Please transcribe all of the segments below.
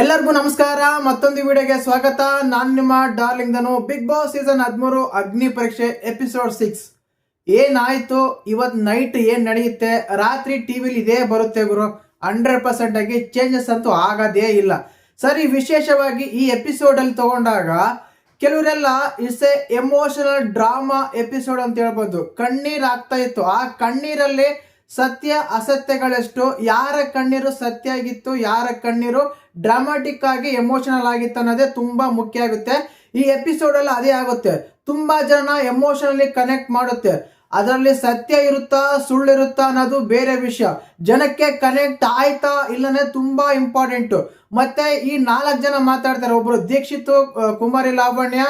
ಎಲ್ಲರಿಗೂ ನಮಸ್ಕಾರ. ಮತ್ತೊಂದು ವಿಡಿಯೋಗೆ ಸ್ವಾಗತ. ನಾನು ನಿಮ್ಮ ಡಾರ್ಲಿಂಗ್ ಧನು. ಬಿಗ್ ಬಾಸ್ ಸೀಸನ್ 13 ಅಗ್ನಿ ಪರೀಕ್ಷೆ ಎಪಿಸೋಡ್ 6 ಏನಾಯ್ತು, ಇವತ್ತು ನೈಟ್ ಏನ್ ನಡೆಯುತ್ತೆ, ರಾತ್ರಿ ಟಿವಿಲಿ ಇದೇ ಬರುತ್ತೆ ಗುರು. 100% ಆಗಿ ಚೇಂಜಸ್ ಅಂತೂ ಆಗೋದೇ ಇಲ್ಲ. ಸರಿ, ವಿಶೇಷವಾಗಿ ಈ ಎಪಿಸೋಡ್ ಅಲ್ಲಿ ತಗೊಂಡಾಗ ಕೆಲವರೆಲ್ಲ it's A emotional drama episode ಅಂತ ಹೇಳ್ಬೋದು. ಕಣ್ಣೀರ್ ಆಗ್ತಾ ಇತ್ತು. ಆ ಕಣ್ಣೀರಲ್ಲಿ ಸತ್ಯ ಅಸತ್ಯಗಳೆಷ್ಟು, ಯಾರ ಕಣ್ಣೀರು ಸತ್ಯ ಆಗಿತ್ತು, ಯಾರ ಕಣ್ಣೀರು ಡ್ರಾಮಾಟಿಕ್ ಆಗಿ ಎಮೋಷನಲ್ ಆಗಿತ್ತು ಅನ್ನೋದೇ ತುಂಬಾ ಮುಖ್ಯ ಆಗುತ್ತೆ. ಈ ಎಪಿಸೋಡ್ ಅಲ್ಲಿ ಅದೇ ಆಗುತ್ತೆ. ತುಂಬಾ ಜನ ಎಮೋಷನಲಿ ಕನೆಕ್ಟ್ ಮಾಡುತ್ತೆ. ಅದರಲ್ಲಿ ಸತ್ಯ ಇರುತ್ತಾ ಸುಳ್ಳಿರುತ್ತಾ ಅನ್ನೋದು ಬೇರೆ ವಿಷಯ. ಜನಕ್ಕೆ ಕನೆಕ್ಟ್ ಆಯ್ತಾ ಇಲ್ಲನೇ ತುಂಬಾ ಇಂಪಾರ್ಟೆಂಟ್. ಮತ್ತೆ ಈ 4 ಜನ ಮಾತಾಡ್ತಾರೆ. ಒಬ್ರು ದೀಕ್ಷಿತ್, ಕುಮಾರಿ ಲಾವಣ್ಯ,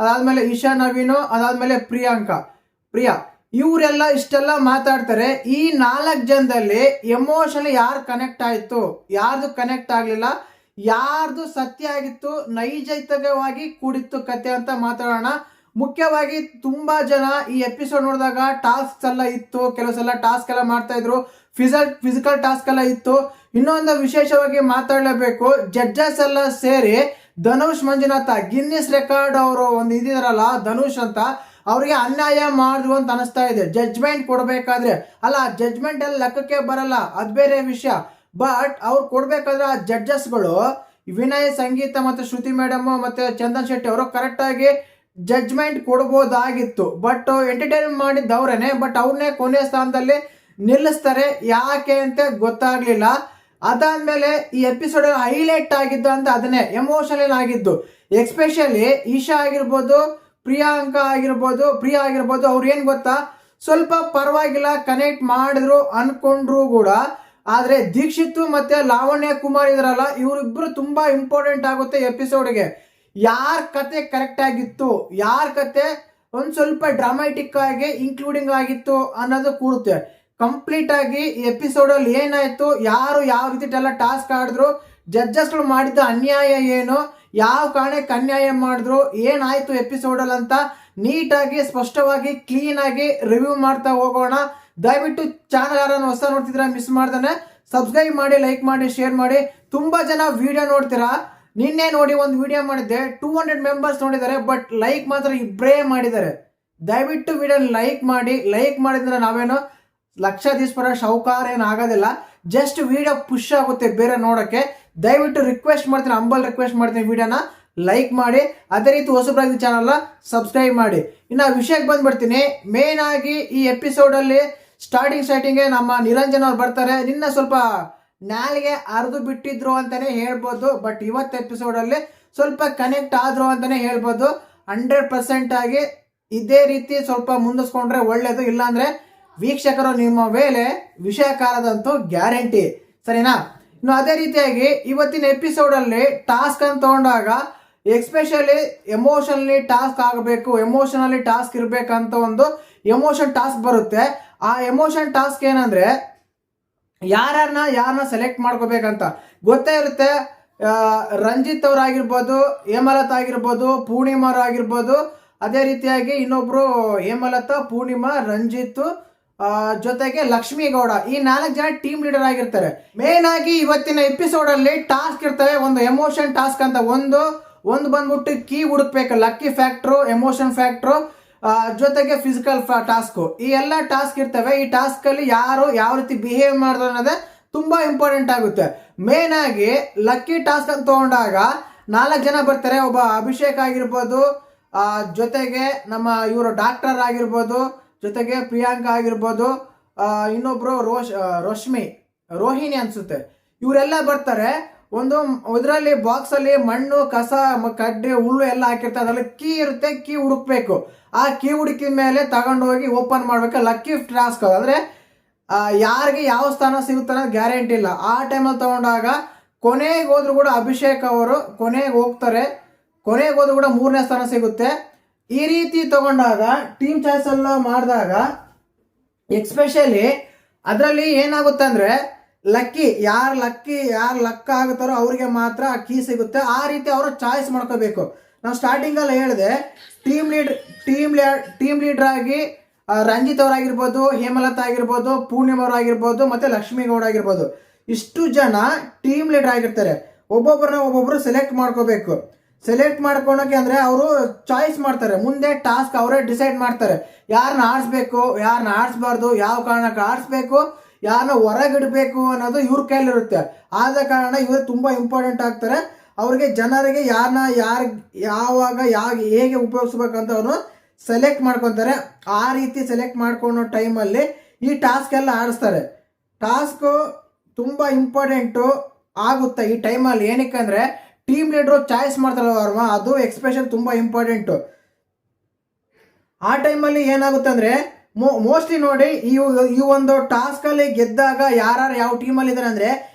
ಅದಾದ್ಮೇಲೆ ಇಶಾ ನವೀನು, ಅದಾದ್ಮೇಲೆ ಪ್ರಿಯಾ ಇವರೆಲ್ಲ ಇಷ್ಟೆಲ್ಲ ಮಾತಾಡ್ತಾರೆ. ಈ 4 ಜನದಲ್ಲಿ ಎಮೋಷನಲಿ ಯಾರು ಕನೆಕ್ಟ್ ಆಯ್ತು, ಯಾರ್ದು ಕನೆಕ್ಟ್ ಆಗ್ಲಿಲ್ಲ, ಯಾರ್ದು ಸತ್ಯ ಆಗಿತ್ತು, ನೈಜತೆವಾಗಿ ಕೂಡಿತ್ತು ಕತೆ ಅಂತ ಮಾತಾಡೋಣ. ಮುಖ್ಯವಾಗಿ ತುಂಬಾ ಜನ ಈ ಎಪಿಸೋಡ್ ನೋಡಿದಾಗ ಟಾಸ್ಕ್ ಎಲ್ಲ ಇತ್ತು, ಕೆಲವು ಸಲ ಟಾಸ್ಕ್ ಎಲ್ಲ ಮಾಡ್ತಾ ಇದ್ರು, ಫಿಸಿಕಲ್ ಟಾಸ್ಕ್ ಎಲ್ಲ ಇತ್ತು. ಇನ್ನೊಂದು ವಿಶೇಷವಾಗಿ ಮಾತಾಡಲೇಬೇಕು, ಜಡ್ಜಸ್ ಎಲ್ಲ ಸೇರಿ ಧನುಷ್ ಮಂಜುನಾಥ ಗಿನ್ನಿಸ್ ರೆಕಾರ್ಡ್ ಅವರು ಒಂದು ಇದಿದಾರಲ್ಲ ಧನುಷ್ ಅಂತ, ಅವ್ರಿಗೆ ಅನ್ಯಾಯ ಮಾಡಿದ್ರು ಅಂತ ಅನಿಸ್ತಾ ಇದೆ. ಜಡ್ಜ್ಮೆಂಟ್ ಕೊಡ್ಬೇಕಾದ್ರೆ ಅಲ್ಲ, ಜಡ್ಜ್ಮೆಂಟ್ ಎಲ್ಲ ಲೆಕ್ಕಕ್ಕೆ ಬರಲ್ಲ, ಅದ್ ಬೇರೆ ವಿಷಯ. ಬಟ್ ಅವ್ರು ಕೊಡ್ಬೇಕಾದ್ರೆ ಆ ಜಡ್ಜಸ್ಗಳು ವಿನಯ್, ಸಂಗೀತ ಮತ್ತೆ ಶ್ರುತಿ ಮೇಡಮ್ ಮತ್ತೆ ಚಂದನ್ ಶೆಟ್ಟಿ ಅವರು ಕರೆಕ್ಟ್ ಆಗಿ ಜಡ್ಜ್ಮೆಂಟ್ ಕೊಡ್ಬೋದಾಗಿತ್ತು. ಬಟ್ ಎಂಟರ್ಟೈನ್ ಮಾಡಿದ್ದವ್ರೇನೆ, ಬಟ್ ಅವ್ರನ್ನೇ ಕೊನೆ ಸ್ಥಾನದಲ್ಲಿ ನಿಲ್ಲಿಸ್ತಾರೆ. ಯಾಕೆ ಅಂತ ಗೊತ್ತಾಗ್ಲಿಲ್ಲ. ಅದಾದ್ಮೇಲೆ ಈ ಎಪಿಸೋಡ್ ಹೈಲೈಟ್ ಆಗಿದ್ದು ಅಂತ ಅದನ್ನೇ ಎಮೋಷನಲ್ ಆಗಿದ್ದು. ಎಸ್ಪೆಷಲಿ ಈಶಾ ಆಗಿರ್ಬೋದು, ಪ್ರಿಯಾ ಆಗಿರ್ಬೋದು, ಅವ್ರು ಏನ್ ಗೊತ್ತಾ, ಸ್ವಲ್ಪ ಪರವಾಗಿಲ್ಲ ಕನೆಕ್ಟ್ ಮಾಡಿದ್ರು ಅನ್ಕೊಂಡ್ರು ಕೂಡ. ಆದ್ರೆ ದೀಕ್ಷಿತ್ ಮತ್ತೆ ಲಾವಣ್ಯ ಕುಮಾರ್ ಇದ್ರಲ್ಲ, ಇವರಿಬ್ರು ತುಂಬಾ ಇಂಪಾರ್ಟೆಂಟ್ ಆಗುತ್ತೆ ಎಪಿಸೋಡ್ಗೆ. ಯಾರ ಕತೆ ಕರೆಕ್ಟ್ ಆಗಿತ್ತು, ಯಾರ ಕತೆ ಒಂದ್ ಸ್ವಲ್ಪ ಡ್ರಾಮಾಟಿಕ್ ಆಗಿ ಇನ್ಕ್ಲೂಡಿಂಗ್ ಆಗಿತ್ತು ಅನ್ನೋದು ಕೂಡುತ್ತೆ. ಕಂಪ್ಲೀಟ್ ಆಗಿ ಎಪಿಸೋಡ್ ಅಲ್ಲಿ ಏನಾಯ್ತು, ಯಾರು ಯಾವ ರೀತಿ ಎಲ್ಲ ಟಾಸ್ಕ್ ಆಡಿದ್ರು, ಜಡ್ಜಸ್ಗಳು ಮಾಡಿದ್ದ ಅನ್ಯಾಯ ಏನು, ಯಾವ ಕಾರಣಕ್ಕೆ ಅನ್ಯಾಯ ಮಾಡಿದ್ರು, ಏನಾಯ್ತು ಎಪಿಸೋಡ್ ಅಲ್ಲಿ ಅಂತ ನೀಟಾಗಿ ಸ್ಪಷ್ಟವಾಗಿ ಕ್ಲೀನ್ ಆಗಿ ರಿವ್ಯೂ ಮಾಡ್ತಾ ಹೋಗೋಣ. ದಯವಿಟ್ಟು ಚಾನಲ್ ಯಾರನ್ನು ಹೊಸ ನೋಡ್ತಿದ್ರೆ ಮಿಸ್ ಮಾಡ್ದಾನೆ ಸಬ್ಸ್ಕ್ರೈಬ್ ಮಾಡಿ, ಲೈಕ್ ಮಾಡಿ, ಶೇರ್ ಮಾಡಿ. ತುಂಬಾ ಜನ ವಿಡಿಯೋ ನೋಡ್ತೀರಾ. ನಿನ್ನೆ ನೋಡಿ ಒಂದು ವಿಡಿಯೋ ಮಾಡಿದ್ದೆ, 200 ಮೆಂಬರ್ಸ್ ನೋಡಿದ್ದಾರೆ, ಬಟ್ ಲೈಕ್ ಮಾತ್ರ ಇಬ್ಬರೇ ಮಾಡಿದ್ದಾರೆ. ದಯವಿಟ್ಟು ವಿಡಿಯೋ ಲೈಕ್ ಮಾಡಿ. ಲೈಕ್ ಮಾಡಿದ್ರೆ ನಾವೇನು ಲಕ್ಷಾಧೀಶ್ವರ ಶೌಕಾರ ಏನು ಆಗೋದಿಲ್ಲ, ಜಸ್ಟ್ ವಿಡಿಯೋ ಪುಷ್ ಆಗುತ್ತೆ ಬೇರೆ ನೋಡೋಕ್ಕೆ. ದಯವಿಟ್ಟು ರಿಕ್ವೆಸ್ಟ್ ಮಾಡ್ತೀನಿ, ಅಂಬಲ್ ರಿಕ್ವೆಸ್ಟ್ ಮಾಡ್ತೀನಿ, ವಿಡಿಯೋನ ಲೈಕ್ ಮಾಡಿ. ಅದೇ ರೀತಿ ಹೊಸಬ್ರಾಗಿ ಚಾನಲ್ನ ಸಬ್ಸ್ಕ್ರೈಬ್ ಮಾಡಿ. ಇನ್ನು ವಿಷಯಕ್ಕೆ ಬಂದ್ಬಿಡ್ತೀನಿ. ಮೇನ್ ಆಗಿ ಈ ಎಪಿಸೋಡ್ ಅಲ್ಲಿ ಸ್ಟಾರ್ಟಿಂಗ್ಗೆ ನಮ್ಮ ನಿರಂಜನ್ ಅವ್ರು ಬರ್ತಾರೆ. ನಿನ್ನ ಸ್ವಲ್ಪ ನಾಲಿಗೆ ಅರ್ದು ಬಿಟ್ಟಿದ್ರು ಅಂತಾನೆ ಹೇಳ್ಬೋದು, ಬಟ್ ಇವತ್ತು ಎಪಿಸೋಡ್ ಅಲ್ಲಿ ಸ್ವಲ್ಪ ಕನೆಕ್ಟ್ ಆದ್ರು ಅಂತಾನೆ ಹೇಳ್ಬೋದು. 100% ಆಗಿ ಇದೇ ರೀತಿ ಸ್ವಲ್ಪ ಮುಂದಿಸ್ಕೊಂಡ್ರೆ ಒಳ್ಳೇದು. ಇಲ್ಲಾಂದ್ರೆ ವೀಕ್ಷಕರು ನಿಮ್ಮ ಮೇಲೆ ವಿಷಯಕಾರದಂತೂ ಗ್ಯಾರಂಟಿ, ಸರಿನಾ? ಇನ್ನು ಅದೇ ರೀತಿಯಾಗಿ ಇವತ್ತಿನ ಎಪಿಸೋಡ್ ಅಲ್ಲಿ ಟಾಸ್ಕ್ ಅಂತ ತಗೊಂಡಾಗ ಎಸ್ಪೆಷಲಿ ಎಮೋಷನಲಿ ಟಾಸ್ಕ್ ಆಗಬೇಕು, ಎಮೋಷನಲಿ ಟಾಸ್ಕ್ ಇರ್ಬೇಕಂತ ಒಂದು ಎಮೋಷನ್ ಟಾಸ್ಕ್ ಬರುತ್ತೆ. ಆ ಎಮೋಷನ್ ಟಾಸ್ಕ್ ಏನಂದ್ರೆ ಯಾರನ್ನ ಸೆಲೆಕ್ಟ್ ಮಾಡ್ಕೋಬೇಕಂತ ಗೊತ್ತೇ ಇರುತ್ತೆ. ರಂಜಿತ್ ಅವರಾಗಿರ್ಬೋದು, ಹೇಮಲತಾ ಆಗಿರ್ಬೋದು, ಪೂರ್ಣಿಮಾ ಆಗಿರ್ಬೋದು, ಅದೇ ರೀತಿಯಾಗಿ ಇನ್ನೊಬ್ರು ಹೇಮಲತಾ, ಪೂರ್ಣಿಮಾ, ರಂಜಿತ್ ಜೊತೆಗೆ ಲಕ್ಷ್ಮೀ ಗೌಡ, ಈ 4 ಜನ ಟೀಮ್ ಲೀಡರ್ ಆಗಿರ್ತಾರೆ. ಮೇನ್ ಆಗಿ ಇವತ್ತಿನ ಎಪಿಸೋಡ್ ಅಲ್ಲಿ ಟಾಸ್ಕ್ ಇರ್ತವೆ. ಒಂದು ಎಮೋಷನ್ ಟಾಸ್ಕ್ ಅಂತ ಒಂದು ಬಂದ್ಬಿಟ್ಟು ಕೀ ಹುಡುಕ್ಬೇಕು, ಲಕ್ಕಿ ಫ್ಯಾಕ್ಟ್ರು, ಎಮೋಷನ್ ಫ್ಯಾಕ್ಟ್ರು, ಜೊತೆಗೆ ಫಿಸಿಕಲ್ ಟಾಸ್ಕ್. ಈ ಎಲ್ಲ ಟಾಸ್ಕ್ ಇರ್ತವೆ. ಈ ಟಾಸ್ಕ್ ಅಲ್ಲಿ ಯಾರು ಯಾವ ರೀತಿ ಬಿಹೇವ್ ಮಾಡಿದ್ರು ಅನ್ನೋದೇ ತುಂಬಾ ಇಂಪಾರ್ಟೆಂಟ್ ಆಗುತ್ತೆ. ಮೇನ್ ಆಗಿ ಲಕ್ಕಿ ಟಾಸ್ಕ್ ಅಂತ ತಗೊಂಡಾಗ 4 ಜನ ಬರ್ತಾರೆ. ಒಬ್ಬ ಅಭಿಷೇಕ್ ಆಗಿರ್ಬೋದು, ಜೊತೆಗೆ ನಮ್ಮ ಇವರು ಡಾಕ್ಟರ್ ಆಗಿರ್ಬೋದು, ಜೊತೆಗೆ ಪ್ರಿಯಾಂಕಾ ಆಗಿರ್ಬೋದು, ಇನ್ನೊಬ್ರು ರೋಹಿಣಿ ಅನ್ಸುತ್ತೆ, ಇವರೆಲ್ಲ ಬರ್ತಾರೆ. ಒಂದು ಇದರಲ್ಲಿ ಬಾಕ್ಸ್ ಅಲ್ಲಿ ಮಣ್ಣು, ಕಸ, ಕಡ್ಡಿ, ಹುಲ್ಲು ಎಲ್ಲ ಹಾಕಿರ್ತಾರೆ. ಅದ್ರಲ್ಲಿ ಕೀ ಇರುತ್ತೆ, ಕೀ ಹುಡುಕ್ಬೇಕು. ಆ ಕೀ ಹುಡುಕಿದ ಮೇಲೆ ತಗೊಂಡೋಗಿ ಓಪನ್ ಮಾಡ್ಬೇಕು. ಲಕ್ಕಿ ಟಾಸ್ಕ್ ಅಂದ್ರೆ ಯಾರಿಗೆ ಯಾವ ಸ್ಥಾನ ಸಿಗುತ್ತೆ ಅನ್ನೋದು ಗ್ಯಾರಂಟಿ ಇಲ್ಲ. ಆ ಟೈಮಲ್ಲಿ ತಗೊಂಡಾಗ ಕೊನೆಗೆ ಹೋದ್ರು ಕೂಡ ಅಭಿಷೇಕ್ ಅವರು ಕೊನೆಗೆ ಹೋಗ್ತಾರೆ. ಕೊನೆಗೆ ಹೋದ್ರು ಕೂಡ 3ನೇ ಸ್ಥಾನ ಸಿಗುತ್ತೆ. ಈ ರೀತಿ ತಗೊಂಡಾಗ ಟೀಮ್ ಚಾಯ್ಸ್ ಎಲ್ಲ ಮಾಡಿದಾಗ ಎಸ್ಪೆಷಲಿ ಅದರಲ್ಲಿ ಏನಾಗುತ್ತೆ ಅಂದ್ರೆ ಯಾರು ಲಕ್ ಆಗುತ್ತಾರೋ ಅವ್ರಿಗೆ ಮಾತ್ರ ಆ ಕೀ ಸಿಗುತ್ತೆ. ಆ ರೀತಿ ಅವರು ಚಾಯ್ಸ್ ಮಾಡ್ಕೋಬೇಕು. ನಾವು ಸ್ಟಾರ್ಟಿಂಗ್ ಅಲ್ಲಿ ಹೇಳಿದೆ, ಟೀಮ್ ಲೀಡರ್ ಆಗಿ ರಂಜಿತ್ ಅವರಾಗಿರ್ಬೋದು, ಹೇಮಲತಾ ಆಗಿರ್ಬೋದು, ಪೂರ್ಣಿಮಾ ಅವರಾಗಿರ್ಬೋದು, ಮತ್ತೆ ಲಕ್ಷ್ಮೀ ಗೌಡ ಆಗಿರ್ಬೋದು, ಇಷ್ಟು ಜನ ಟೀಮ್ ಲೀಡರ್ ಆಗಿರ್ತಾರೆ. ಒಬ್ಬೊಬ್ಬರು ಸೆಲೆಕ್ಟ್ ಮಾಡ್ಕೋಬೇಕು. ಸೆಲೆಕ್ಟ್ ಮಾಡ್ಕೊಳಕ್ಕೆ ಅಂದರೆ ಅವರು ಚಾಯ್ಸ್ ಮಾಡ್ತಾರೆ, ಮುಂದೆ ಟಾಸ್ಕ್ ಅವರೇ ಡಿಸೈಡ್ ಮಾಡ್ತಾರೆ ಯಾರನ್ನ ಆಡಿಸ್ಬೇಕು, ಯಾರನ್ನ ಆಡಿಸ್ಬಾರ್ದು, ಯಾವ ಕಾರಣಕ್ಕೆ ಆಡಿಸ್ಬೇಕು, ಯಾರನ್ನ ಹೊರಗಿಡಬೇಕು ಅನ್ನೋದು ಇವ್ರ ಕೈಲಿರುತ್ತೆ. ಆದ ಕಾರಣ ಇವರು ತುಂಬ ಇಂಪಾರ್ಟೆಂಟ್ ಆಗ್ತಾರೆ. ಅವ್ರಿಗೆ ಜನರಿಗೆ ಯಾರನ್ನ ಯಾವಾಗ ಹೇಗೆ ಉಪಯೋಗಿಸ್ಬೇಕಂತ ಅವರು ಸೆಲೆಕ್ಟ್ ಮಾಡ್ಕೊತಾರೆ. ಆ ರೀತಿ ಸೆಲೆಕ್ಟ್ ಮಾಡ್ಕೊಳೋ ಟೈಮಲ್ಲಿ ಈ ಟಾಸ್ಕ್ ಎಲ್ಲ ಆಡಿಸ್ತಾರೆ. ಟಾಸ್ಕು ತುಂಬ ಇಂಪಾರ್ಟೆಂಟು ಆಗುತ್ತೆ ಈ ಟೈಮಲ್ಲಿ. ಏನಕ್ಕೆ ಅಂದರೆ ಟೀಮ್ ಲೀಡ್ರು ಚಾಯ್ಸ್ ಮಾಡ್ತಾರಲ್ವ, ಅದು ಎಕ್ಸ್ಪ್ರೆಷನ್ ತುಂಬ ಇಂಪಾರ್ಟೆಂಟು. ಆ ಟೈಮಲ್ಲಿ ಏನಾಗುತ್ತೆ ಅಂದರೆ ಮೋಸ್ಟ್ಲಿ ನೋಡಿ ಈ ಒಂದು ಟಾಸ್ಕಲ್ಲಿ ಗೆದ್ದಾಗ ಯಾರು ಯಾವ ಟೀಮಲ್ಲಿ ಇದ್ದಾರೆ ಅಂದರೆ,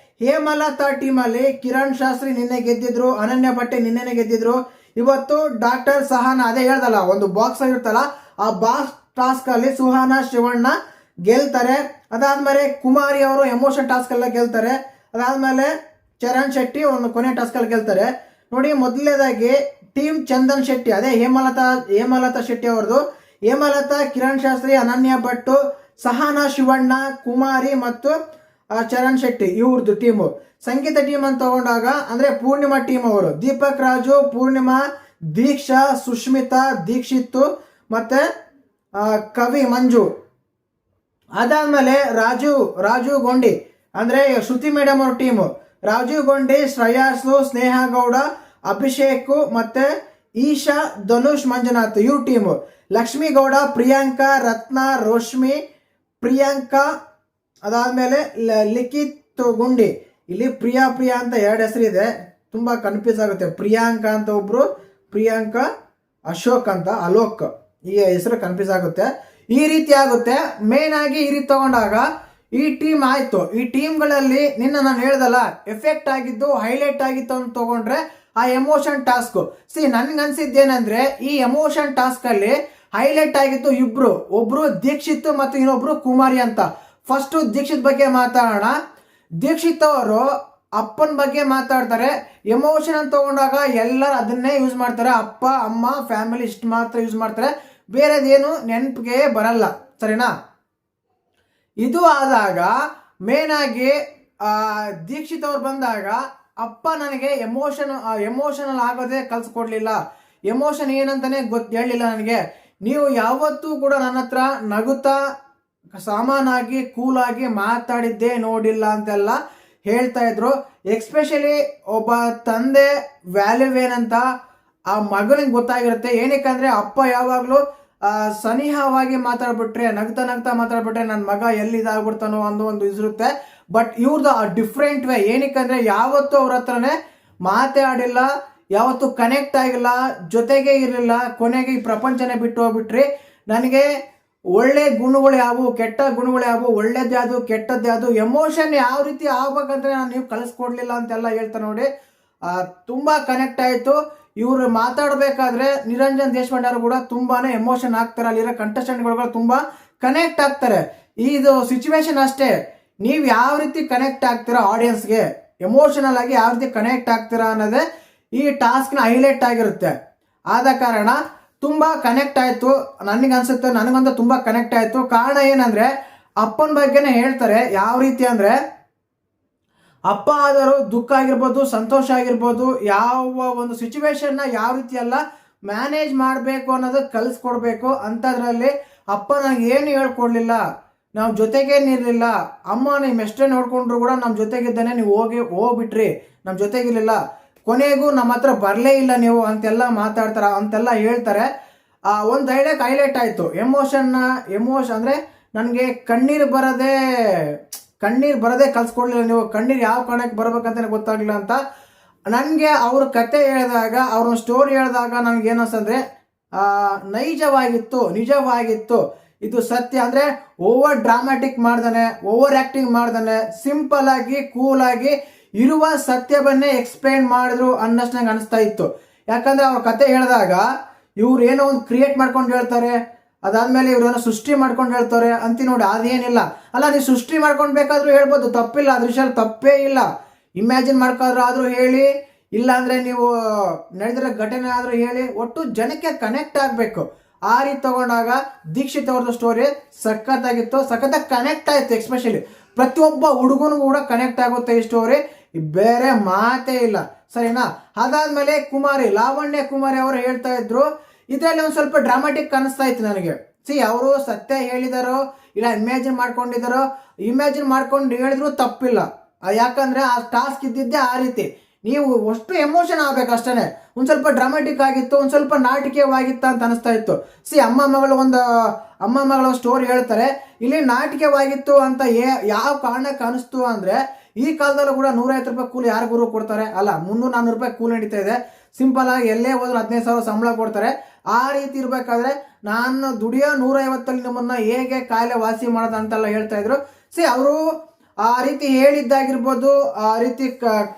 ಹೇಮಲತಾ ಟೀಮಲ್ಲಿ ಕಿರಣ್ ಶಾಸ್ತ್ರಿ ನಿನ್ನೆ ಗೆದ್ದಿದ್ರು, ಅನನ್ಯ ಭಟ್ಟೆ ನಿನ್ನೆನೆ ಗೆದ್ದಿದ್ರು. ಇವತ್ತು ಡಾಕ್ಟರ್ ಸಹಾನ, ಅದೇ ಹೇಳ್ದಲ್ಲ ಒಂದು ಬಾಕ್ಸ್ ಆಗಿರ್ತಲ್ಲ, ಆ ಬಾಕ್ಸ್ ಟಾಸ್ಕಲ್ಲಿ ಸುಹಾನಾ ಶಿವಣ್ಣ ಗೆಲ್ತಾರೆ. ಅದಾದ್ಮೇಲೆ ಕುಮಾರಿ ಅವರು ಎಮೋಷನ್ ಟಾಸ್ಕ್ ಎಲ್ಲ ಗೆಲ್ತಾರೆ. ಅದಾದ್ಮೇಲೆ ಚರಣ್ ಶೆಟ್ಟಿ ಒಂದು ಕೊನೆ ಟಾಸ್ಕಲ್ಲಿ ಗೆಲ್ತಾರೆ. ನೋಡಿ, ಮೊದಲನೇದಾಗಿ ಟೀಮ್ ಚಂದನ್ ಶೆಟ್ಟಿ, ಅದೇ ಹೇಮಲತಾ ಶೆಟ್ಟಿ ಅವ್ರದ್ದು. ಹೇಮಲತಾ, ಕಿರಣ್ ಶಾಸ್ತ್ರಿ, ಅನನ್ಯ ಭಟ್ಟು, ಸಹಾನಾ ಶಿವಣ್ಣ, ಕುಮಾರಿ ಮತ್ತು ಚರಣ್ ಶೆಟ್ಟಿ ಇವ್ರದ್ದು ಟೀಮು. ಸಂಗೀತ ಟೀಮ್ ಅಂತ ತಗೊಂಡಾಗ ಅಂದರೆ ಪೂರ್ಣಿಮಾ ಟೀಮ್ ಅವರು ದೀಪಕ್ ರಾಜು, ಪೂರ್ಣಿಮಾ, ದೀಕ್ಷಾ, ಸುಷ್ಮಿತಾ, ದೀಕ್ಷಿತ್ ಮತ್ತೆ ಕವಿ ಮಂಜು. ಅದಾದ್ಮೇಲೆ ರಾಜು ಗೊಂಡಿ ಅಂದರೆ ಶ್ರುತಿ ಮೇಡಮ್ ಅವ್ರ ಟೀಮು. ರಾಜೀವ್ ಗೊಂಡಿ, ಶ್ರೇಯಾಸು, ಸ್ನೇಹ ಗೌಡ, ಅಭಿಷೇಕ್ ಮತ್ತೆ ಈಶಾ, ಧನುಷ್, ಮಂಜುನಾಥ್ ಇವ್ರ ಟೀಮು. ಲಕ್ಷ್ಮೀ ಗೌಡ, ಪ್ರಿಯಾಂಕಾ, ರತ್ನ, ರೋಶ್ಮಿ, ಪ್ರಿಯಾಂಕಾ, ಅದಾದ್ಮೇಲೆ ಲಿಖಿತ್ ಗುಂಡಿ. ಇಲ್ಲಿ ಪ್ರಿಯಾ ಅಂತ ಎರಡು ಹೆಸರಿದೆ, ತುಂಬ ಕನ್ಫ್ಯೂಸ್ ಆಗುತ್ತೆ. ಪ್ರಿಯಾಂಕಾ ಅಂತ ಒಬ್ರು, ಪ್ರಿಯಾಂಕಾ, ಅಶೋಕ್ ಅಂತ ಅಲೋಕ್, ಈ ಹೆಸರು ಕನ್ಫ್ಯೂಸ್ ಆಗುತ್ತೆ. ಈ ರೀತಿ ಆಗುತ್ತೆ. ಮೇನ್ ಆಗಿ ಈ ರೀತಿ ತಗೊಂಡಾಗ ಈ ಟೀಮ್ ಆಯ್ತು. ಈ ಟೀಮ್ಗಳಲ್ಲಿ ನಾನು ಹೇಳ್ದಲ್ಲ, ಎಫೆಕ್ಟ್ ಆಗಿದ್ದು, ಹೈಲೈಟ್ ಆಗಿತ್ತು ಅಂತ ತಗೊಂಡ್ರೆ ಆ ಎಮೋಷನ್ ಟಾಸ್ಕ್. ನನ್ಗನ್ಸಿದ್ದೇನೆಂದ್ರೆ ಈ ಎಮೋಷನ್ ಟಾಸ್ಕ್ ಅಲ್ಲಿ ಹೈಲೈಟ್ ಆಗಿದ್ದು ಒಬ್ರು ದೀಕ್ಷಿತ್ ಮತ್ತು ಇನ್ನೊಬ್ರು ಕುಮಾರಿ ಅಂತ. ಫಸ್ಟ್ ದೀಕ್ಷಿತ್ ಬಗ್ಗೆ ಮಾತಾಡೋಣ. ದೀಕ್ಷಿತ್ ಅವರು ಅಪ್ಪನ ಬಗ್ಗೆ ಮಾತಾಡ್ತಾರೆ. ಎಮೋಷನ್ ಅಂತ ತಗೊಂಡಾಗ ಎಲ್ಲರೂ ಅದನ್ನೇ ಯೂಸ್ ಮಾಡ್ತಾರೆ. ಅಪ್ಪ, ಅಮ್ಮ, ಫ್ಯಾಮಿಲಿ ಇಷ್ಟು ಮಾತ್ರ ಯೂಸ್ ಮಾಡ್ತಾರೆ, ಬೇರೆದೇನು ನೆನಪಿಗೆ ಬರಲ್ಲ. ಸರಿನಾ? ಇದು ಆದಾಗ ಮೇನ್ ಆಗಿ ದೀಕ್ಷಿತ್ ಅವ್ರು ಬಂದಾಗ, ಅಪ್ಪ ನನಗೆ ಎಮೋಷನಲ್ ಆಗೋದೇ ಕಲ್ಸ್ಕೊಡ್ಲಿಲ್ಲ, ಎಮೋಷನ್ ಏನಂತಾನೆ ಹೇಳಿಲ್ಲ ನನಗೆ. ನೀವು ಯಾವತ್ತೂ ಕೂಡ ನನ್ನ ಹತ್ರ ನಗುತ್ತಾ ಸಾಮಾನಾಗಿ ಕೂಲಾಗಿ ಮಾತಾಡಿದ್ದೇ ನೋಡಿಲ್ಲ ಅಂತೆಲ್ಲ ಹೇಳ್ತಾ ಇದ್ರು. ಎಕ್ಸ್ಪೆಷಲಿ ಒಬ್ಬ ತಂದೆ ವ್ಯಾಲ್ಯೂ ಏನಂತ ಆ ಮಗನಿಗೆ ಗೊತ್ತಾಗಿರುತ್ತೆ. ಏನಕ್ಕಂದ್ರೆ ಅಪ್ಪ ಯಾವಾಗಲೂ ಸನಿಹವಾಗಿ ಮಾತಾಡ್ಬಿಟ್ರೆ, ನಗ್ತಾ ಮಾತಾಡ್ಬಿಟ್ರೆ ನನ್ನ ಮಗ ಎಲ್ಲಿದಾಗ್ಬಿಡ್ತಾನೋ ಅನ್ನೋ ಒಂದು ಇದಿರುತ್ತೆ. ಬಟ್ ಇವ್ರದ್ದು ಆ ಡಿಫ್ರೆಂಟ್ ವೇ. ಏನಕ್ಕಂದ್ರೆ ಯಾವತ್ತೂ ಅವ್ರ ಹತ್ರನೇ ಮಾತಾಡಿಲ್ಲ, ಯಾವತ್ತೂ ಕನೆಕ್ಟ್ ಆಗಿಲ್ಲ, ಜೊತೆಗೆ ಇರಲಿಲ್ಲ. ಕೊನೆಗೆ ಈ ಪ್ರಪಂಚನೇ ಬಿಟ್ಟು ಹೋಗ್ಬಿಟ್ರಿ. ನನಗೆ ಒಳ್ಳೆ ಗುಣಗಳು ಯಾವುವು, ಕೆಟ್ಟ ಗುಣಗಳು ಯಾವುವು, ಒಳ್ಳೇದು ಯಾವುದು, ಕೆಟ್ಟದ್ದು ಯಾವುದು, ಎಮೋಷನ್ ಯಾವ ರೀತಿ ಆಗ್ಬೇಕಂದ್ರೆ ನೀವು ಕಲಿಸ್ಕೊಡ್ಲಿಲ್ಲ ಅಂತೆಲ್ಲ ಹೇಳ್ತಾರೆ. ನೋಡಿ, ತುಂಬ ಕನೆಕ್ಟ್ ಆಯಿತು. ಇವರು ಮಾತಾಡಬೇಕಾದ್ರೆ ನಿರಂಜನ್ ದೇಶಪಾಂಡೆ ಅವರು ಕೂಡ ತುಂಬಾನೇ ಎಮೋಷನ್ ಆಗ್ತಾರೆ. ಅಲ್ಲಿರೋ ಕಂಟೆಸ್ಟೆಂಟ್ಗಳು ತುಂಬ ಕನೆಕ್ಟ್ ಆಗ್ತಾರೆ. ಇದು ಸಿಚುವೇಶನ್ ಅಷ್ಟೇ. ನೀವು ಯಾವ ರೀತಿ ಕನೆಕ್ಟ್ ಆಗ್ತೀರಾ ಆಡಿಯನ್ಸ್ಗೆ, ಎಮೋಷನಲ್ ಆಗಿ ಯಾವ ರೀತಿ ಕನೆಕ್ಟ್ ಆಗ್ತೀರಾ ಅನ್ನೋದೇ ಈ ಟಾಸ್ಕ್ನ ಹೈಲೈಟ್ ಆಗಿರುತ್ತೆ. ಆದ ಕಾರಣ ತುಂಬ ಕನೆಕ್ಟ್ ಆಯಿತು ನನಗನ್ಸುತ್ತೆ. ನನಗಂತೂ ತುಂಬ ಕನೆಕ್ಟ್ ಆಯಿತು. ಕಾರಣ ಏನಂದರೆ ಅಪ್ಪನ ಬಗ್ಗೆನೇ ಹೇಳ್ತಾರೆ. ಯಾವ ರೀತಿ ಅಂದರೆ, ಅಪ್ಪ ಆದರೂ ದುಃಖ ಆಗಿರ್ಬೋದು, ಸಂತೋಷ ಆಗಿರ್ಬೋದು, ಯಾವ ಒಂದು ಸಿಚುವೇಶನ್ನ ಯಾವ ರೀತಿ ಎಲ್ಲ ಮ್ಯಾನೇಜ್ ಮಾಡಬೇಕು ಅನ್ನೋದು ಕಲಿಸ್ಕೊಡ್ಬೇಕು. ಅಂಥದ್ರಲ್ಲಿ ಅಪ್ಪ ನನಗೆ ಏನು ಹೇಳ್ಕೊಡ್ಲಿಲ್ಲ, ನಾವು ಜೊತೆಗೇನಿರಲಿಲ್ಲ. ಅಮ್ಮ ನಿಮ್ಮ ಎಷ್ಟೇ ನೋಡ್ಕೊಂಡ್ರು ಕೂಡ ನಮ್ಮ ಜೊತೆಗಿದ್ದಾನೆ, ನೀವು ಹೋಗ್ಬಿಟ್ರಿ, ನಮ್ಮ ಜೊತೆಗಿರಲಿಲ್ಲ, ಕೊನೆಗೂ ನಮ್ಮ ಹತ್ರ ಬರಲೇ ಇಲ್ಲ ನೀವು ಅಂತೆಲ್ಲ ಮಾತಾಡ್ತಾರೆ, ಅಂತೆಲ್ಲ ಹೇಳ್ತಾರೆ. ಒಂದು ಡೈಲಾಗ್ ಹೈಲೈಟ್ ಆಯಿತು. ಎಮೋಷನ್ ಅಂದರೆ ನನಗೆ ಕಣ್ಣೀರು ಬರದೇ ಕಲ್ಸ್ಕೊಡ್ಲಿಲ್ಲ ನೀವು, ಕಣ್ಣೀರು ಯಾವ ಕಾರಣಕ್ಕೆ ಬರ್ಬೇಕಂತ ಗೊತ್ತಾಗಲಿಲ್ಲ ಅಂತ. ನನಗೆ ಅವ್ರ ಕತೆ ಹೇಳಿದಾಗ, ಅವ್ರ ಸ್ಟೋರಿ ಹೇಳಿದಾಗ ನನಗೆ ಏನನ್ಸಂದ್ರೆ ನಿಜವಾಗಿತ್ತು, ಇದು ಸತ್ಯ. ಅಂದರೆ ಓವರ್ ಡ್ರಾಮ್ಯಾಟಿಕ್ ಮಾಡ್ದಾನೆ, ಓವರ್ ಆ್ಯಕ್ಟಿಂಗ್ ಮಾಡ್ದಾನೆ, ಸಿಂಪಲ್ ಆಗಿ ಕೂಲ್ ಆಗಿ ಇರುವ ಸತ್ಯವನ್ನೇ ಎಕ್ಸ್ಪ್ಲೈನ್ ಮಾಡಿದ್ರು ಅನ್ನಷ್ಟು ನಂಗೆ ಅನಿಸ್ತಾ ಇತ್ತು. ಯಾಕಂದರೆ ಅವ್ರ ಕತೆ ಹೇಳಿದಾಗ ಇವ್ರು ಏನೋ ಒಂದು ಕ್ರಿಯೇಟ್ ಮಾಡ್ಕೊಂಡು ಹೇಳ್ತಾರೆ, ಅದಾದ್ಮೇಲೆ ಇವ್ರೇನೋ ಸೃಷ್ಟಿ ಮಾಡ್ಕೊಂಡು ಹೇಳ್ತಾರೆ ಅಂತಿ ನೋಡಿ. ಅದೇನಿಲ್ಲ ಅಲ್ಲ, ನೀವು ಸೃಷ್ಟಿ ಮಾಡ್ಕೊಂಡು ಬೇಕಾದ್ರೂ ಹೇಳ್ಬೋದು, ತಪ್ಪಿಲ್ಲ, ಅದ್ರ ವಿಷಯ ತಪ್ಪೇ ಇಲ್ಲ. ಇಮ್ಯಾಜಿನ್ ಮಾಡ್ಕಾದ್ರೂ ಹೇಳಿ, ಇಲ್ಲಾಂದರೆ ನೀವು ನಡೆದಿರೋ ಘಟನೆ ಆದರೂ ಹೇಳಿ, ಒಟ್ಟು ಜನಕ್ಕೆ ಕನೆಕ್ಟ್ ಆಗಬೇಕು. ಆ ರೀತಿ ತಗೊಂಡಾಗ ದೀಕ್ಷಿತ್ ಅವ್ರದ್ದು ಸ್ಟೋರಿ ಸಖತ್ತಾಗಿತ್ತು, ಸಖತ್ತಾಗಿ ಕನೆಕ್ಟ್ ಆಯಿತು. ಎಸ್ಪೆಷಲಿ ಪ್ರತಿಯೊಬ್ಬ ಹುಡುಗನಿಗೂ ಕೂಡ ಕನೆಕ್ಟ್ ಆಗುತ್ತೆ ಈ ಸ್ಟೋರಿ. ಬೇರೆ ಮಾತೇ ಇಲ್ಲ, ಸರಿನಾ. ಅದಾದ್ಮೇಲೆ ಲಾವಣ್ಯ ಕುಮಾರಿ ಅವರು ಹೇಳ್ತಾ ಇದ್ರು, ಇದರಲ್ಲಿ ಒಂದು ಸ್ವಲ್ಪ ಡ್ರಾಮಾಟಿಕ್ ಅನಿಸ್ತಾ ಇತ್ತು ನನಗೆ. ಅವರು ಸತ್ಯ ಹೇಳಿದಾರೋ ಇಲ್ಲ ಇಮ್ಯಾಜಿನ್ ಮಾಡ್ಕೊಂಡು ಹೇಳಿದ್ರು ತಪ್ಪಿಲ್ಲ. ಯಾಕಂದ್ರೆ ಆ ಟಾಸ್ಕ್ ಇದ್ದಿದ್ದೆ ಆ ರೀತಿ. ನೀವು ಅಷ್ಟು ಎಮೋಷನ್ ಆಗ್ಬೇಕು ಅಷ್ಟೇ. ಒಂದು ಸ್ವಲ್ಪ ಡ್ರಾಮಾಟಿಕ್ ಆಗಿತ್ತು, ಒಂದು ಸ್ವಲ್ಪ ನಾಟಕೀಯವಾಗಿತ್ತ ಅಂತ ಅನಿಸ್ತಾ ಇತ್ತು. ಅಮ್ಮ ಮಗಳ ಸ್ಟೋರಿ ಹೇಳ್ತಾರೆ, ಇಲ್ಲಿ ನಾಟಕೀಯವಾಗಿತ್ತು ಅಂತ ಯಾವ ಕಾರಣಕ್ಕೆ ಅನಿಸ್ತು ಅಂದ್ರೆ, ಈ ಕಾಲದಲ್ಲೂ ಕೂಡ 150 ರೂಪಾಯಿ ಕೂಲಿ ಯಾರು ಗುರು ಕೊಡ್ತಾರೆ? ಅಲ್ಲ, 300-400 ರೂಪಾಯಿ ಕೂಲಿ ನಡೀತಾ ಇದೆ. ಸಿಂಪಲ್ ಆಗಿ ಎಲ್ಲೇ ಹೋದ್ರು 15,000 ಸಂಬಳ ಕೊಡ್ತಾರೆ. ಆ ರೀತಿ ಇರ್ಬೇಕಾದ್ರೆ ನಾನು ದುಡಿಯೋ 150 ನಿಮ್ಮನ್ನ ಹೇಗೆ ಕಾಯಿಲೆ ವಾಸಿ ಮಾಡೋದು ಅಂತೆಲ್ಲ ಹೇಳ್ತಾ ಇದ್ರು. ಅವರು ಆ ರೀತಿ ಹೇಳಿದ್ದಾಗಿರ್ಬೋದು, ಆ ರೀತಿ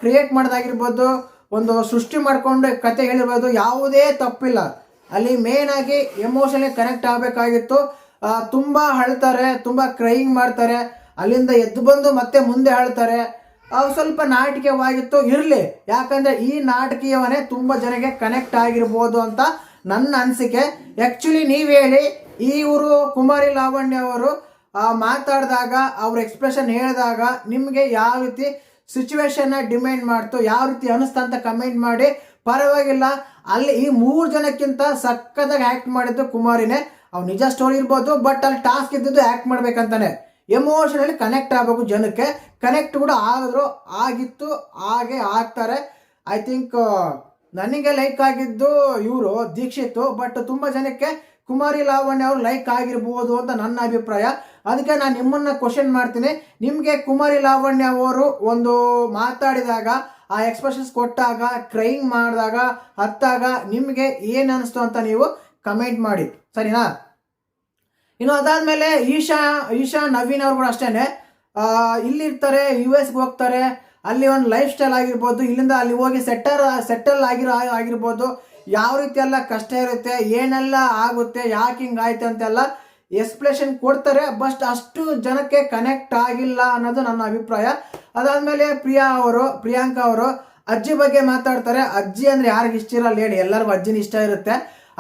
ಕ್ರಿಯೇಟ್ ಮಾಡೋದಾಗಿರ್ಬೋದು, ಒಂದು ಸೃಷ್ಟಿ ಮಾಡ್ಕೊಂಡು ಕತೆ ಹೇಳಿರ್ಬೋದು, ಯಾವುದೇ ತಪ್ಪಿಲ್ಲ. ಅಲ್ಲಿ ಮೇನ್ ಆಗಿ ಎಮೋಷನ್ಗೆ ಕನೆಕ್ಟ್ ಆಗಬೇಕಾಗಿತ್ತು. ತುಂಬಾ ಅಳ್ತಾರೆ, ತುಂಬಾ ಕ್ರೈಯಿಂಗ್ ಮಾಡ್ತಾರೆ, ಅಲ್ಲಿಂದ ಎದ್ದು ಬಂದು ಮತ್ತೆ ಮುಂದೆ ಹೇಳ್ತಾರೆ. ಸ್ವಲ್ಪ ನಾಟಕೀಯವಾಗಿತ್ತು, ಇರಲಿ. ಯಾಕಂದ್ರೆ ಈ ನಾಟಕೀಯವನ್ನೇ ತುಂಬ ಜನಕ್ಕೆ ಕನೆಕ್ಟ್ ಆಗಿರ್ಬೋದು ಅಂತ ನನ್ನ ಅನಿಸಿಕೆ. ಆ್ಯಕ್ಚುಲಿ ನೀವು ಹೇಳಿ, ಇವರು ಕುಮಾರಿ ಲಾವಣ್ಯ ಅವರು ಮಾತಾಡಿದಾಗ, ಅವ್ರ ಎಕ್ಸ್ಪ್ರೆಷನ್ ಹೇಳಿದಾಗ ನಿಮಗೆ ಯಾವ ರೀತಿ ಸಿಚುವೇಶನ್ನ ಡಿಮ್ಯಾಂಡ್ ಮಾಡ್ತು, ಯಾವ ರೀತಿ ಅನಿಸ್ತಾ ಅಂತ ಕಮೆಂಟ್ ಮಾಡಿ. ಪರವಾಗಿಲ್ಲ, ಅಲ್ಲಿ ಈ 3 ಜನಕ್ಕಿಂತ ಸಕ್ಕತ್ತಾಗಿ ಆ್ಯಕ್ಟ್ ಮಾಡಿದ್ದು ಕುಮಾರಿನೇ. ಅವ್ರು ನಿಜ ಸ್ಟೋರಿ ಇರ್ಬೋದು, ಬಟ್ ಅಲ್ಲಿ ಟಾಸ್ಕ್ ಇದ್ದಿದ್ದು ಆ್ಯಕ್ಟ್ ಮಾಡ್ಬೇಕಂತಾನೆ. ಎಮೋಷನಲಿ ಕನೆಕ್ಟ್ ಆಗಬೇಕು ಜನಕ್ಕೆ. ಕನೆಕ್ಟ್ ಕೂಡ ಆಗಿತ್ತು, ಹಾಗೆ ಆಗ್ತಾರೆ. ಐ ಥಿಂಕ್ ನನಗೆ ಲೈಕ್ ಆಗಿದ್ದು ಇವರು ದೀಕ್ಷಿತ್, ಬಟ್ ತುಂಬ ಜನಕ್ಕೆ ಕುಮಾರಿ ಲಾವಣ್ಯ ಅವರು ಲೈಕ್ ಆಗಿರ್ಬೋದು ಅಂತ ನನ್ನ ಅಭಿಪ್ರಾಯ. ಅದಕ್ಕೆ ನಾನು ನಿಮ್ಮನ್ನ ಕ್ವಶನ್ ಮಾಡ್ತೀನಿ, ನಿಮಗೆ ಕುಮಾರಿ ಲಾವಣ್ಯ ಅವರು ಒಂದು ಮಾತಾಡಿದಾಗ, ಆ ಎಕ್ಸ್ಪ್ರೆಷನ್ಸ್ ಕೊಟ್ಟಾಗ, ಕ್ರೈಯಿಂಗ್ ಮಾಡಿದಾಗ, ಹತ್ತಾಗ ನಿಮಗೆ ಏನು ಅನಿಸ್ತು ಅಂತ ನೀವು ಕಮೆಂಟ್ ಮಾಡಿ, ಸರಿನಾ. ಇನ್ನು ಅದಾದ್ಮೇಲೆ ಈಶಾ ನವೀನ್ ಅವರು ಕೂಡ ಅಷ್ಟೇನೆ. ಇಲ್ಲಿರ್ತಾರೆ, US ಹೋಗ್ತಾರೆ, ಅಲ್ಲಿ ಒಂದು ಲೈಫ್ ಸ್ಟೈಲ್ ಆಗಿರ್ಬೋದು, ಇಲ್ಲಿಂದ ಅಲ್ಲಿ ಹೋಗಿ ಸೆಟಲ್ ಆಗಿರ್ಬೋದು, ಯಾವ ರೀತಿ ಎಲ್ಲ ಕಷ್ಟ ಇರುತ್ತೆ, ಏನೆಲ್ಲ ಆಗುತ್ತೆ, ಯಾಕೆ ಹಿಂಗಾಯ್ತು ಅಂತೆಲ್ಲ ಎಕ್ಸ್ಪ್ಲೇಷನ್ ಕೊಡ್ತಾರೆ. ಬಟ್ ಅಷ್ಟು ಜನಕ್ಕೆ ಕನೆಕ್ಟ್ ಆಗಿಲ್ಲ ಅನ್ನೋದು ನನ್ನ ಅಭಿಪ್ರಾಯ. ಅದಾದ್ಮೇಲೆ ಪ್ರಿಯಾಂಕಾ ಅವರು ಅಜ್ಜಿ ಬಗ್ಗೆ ಮಾತಾಡ್ತಾರೆ. ಅಜ್ಜಿ ಅಂದ್ರೆ ಯಾರಿಗೆ ಇಷ್ಟ ಇರಲ್ಲ ಹೇಳಿ, ಎಲ್ಲರಿಗೂ ಅಜ್ಜಿನ ಇಷ್ಟ ಇರುತ್ತೆ.